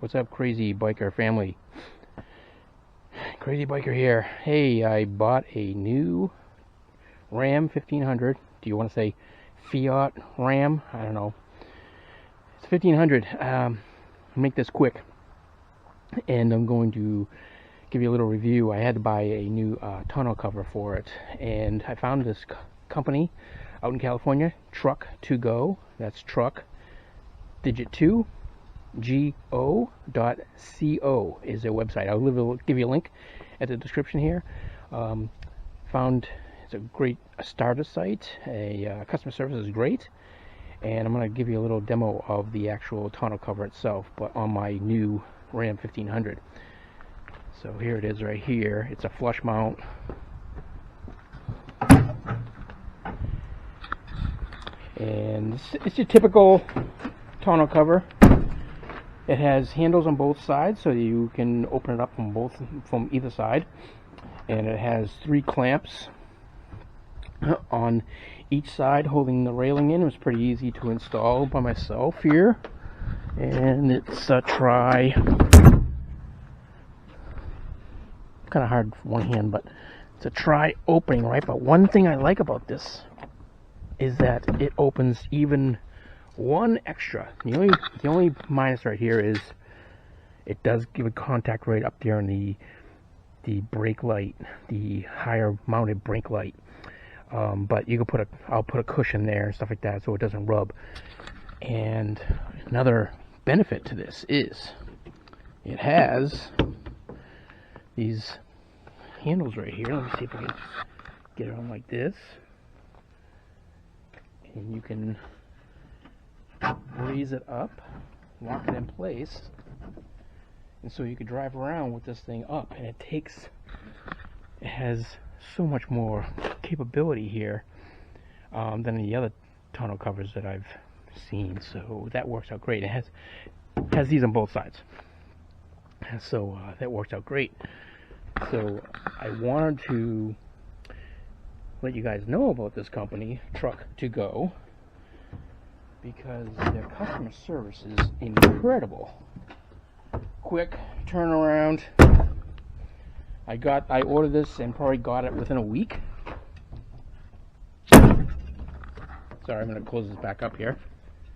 What's up, crazy biker family? Crazy biker here. Hey, I bought a new Ram 1500. Do you want to say Fiat Ram? I don't know. It's 1500. Make this quick, and I'm going to give you a little review. I had to buy a new tonneau cover for it, and I found this company out in California, TRUCK2GO. That's truck, digit 2. go.co is their website. I'll give you a link at the description here. Found it's a great starter site. Customer service is great, and I'm going to give you a little demo of the actual tonneau cover itself, but on my new Ram 1500. So here it is right here. It's a flush mount. And it's your typical tonneau cover. It has handles on both sides, so you can open it up from either side, and it has 3 clamps on each side holding the railing in. It was pretty easy to install by myself here, and it's a kind of hard for one hand, but it's a try opening, right? But one thing I like about this is that it opens even one extra. The only minus right here is it does give a contact right up there in the brake light, the higher mounted brake light. But you can I'll put a cushion there and stuff like that so it doesn't rub. And another benefit to this is it has these handles right here. Let me see if I can get it on like this, and you can raise it up, lock it in place, and so you could drive around with this thing up, and it has so much more capability here than the other tonneau covers that I've seen. So that works out great. It has these on both sides, so that works out great. So I wanted to let you guys know about this company, TRUCK2GO, because their customer service is incredible. Quick turnaround. I ordered this and probably got it within a week. Sorry, I'm going to close this back up here,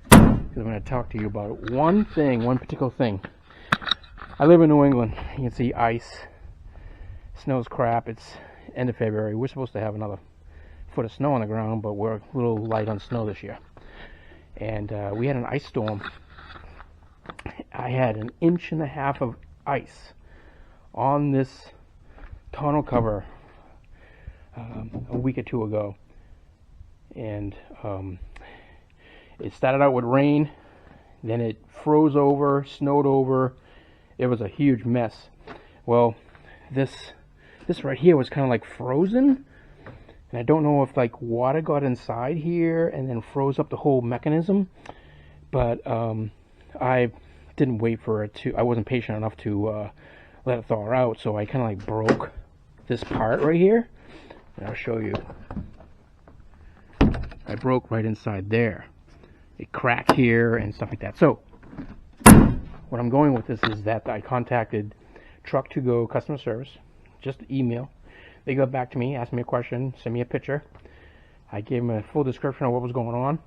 because I'm going to talk to you about one particular thing. I live in New England. You can see ice. Snow's crap. It's end of February. We're supposed to have another foot of snow on the ground, but we're a little light on snow this year. And we had an ice storm. I had 1.5 inches of ice on this tonneau cover a week or two ago, and it started out with rain, then it froze over, snowed over. It was a huge mess. Well, this right here was kind of like frozen. And I don't know if like water got inside here and then froze up the whole mechanism, but I didn't wait for it to. I wasn't patient enough to let it thaw out, so I kind of like broke this part right here. And I'll show you. I broke right inside there. It cracked here and stuff like that. So what I'm going with this is that I contacted TRUCK2GO customer service, just email. They got back to me, asked me a question, sent me a picture. I gave them a full description of what was going on.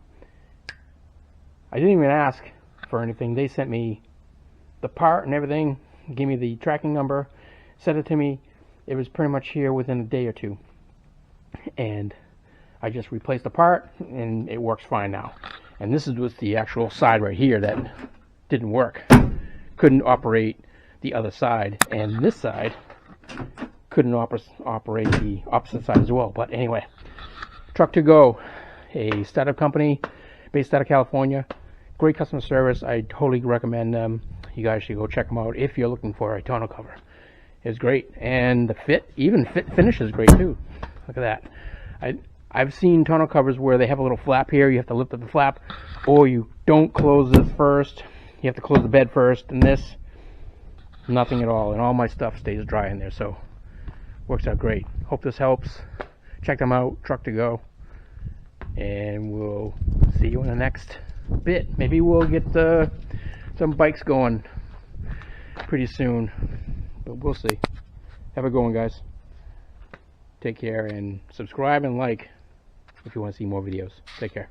I didn't even ask for anything. They sent me the part and everything, gave me the tracking number, sent it to me. It was pretty much here within a day or two. And I just replaced the part, and it works fine now. And this was the actual side right here that didn't work. Couldn't operate the other side, and this side couldn't operate the opposite side as well. But anyway, TRUCK2GO, a startup company based out of California. Great customer service. I totally recommend them. You guys should go check them out if you're looking for a tonneau cover. It's great, and the finish is great too. Look at that. I've seen tonneau covers where they have a little flap here. You have to lift up the flap, or you don't close this first. You have to close the bed first, and this, nothing at all. And all my stuff stays dry in there, so works out great. Hope this helps. Check them out, TRUCK2GO, and we'll see you in the next bit. Maybe we'll get some bikes going pretty soon, but we'll see. Have a good one, guys. Take care, and subscribe and like if you want to see more videos. Take care.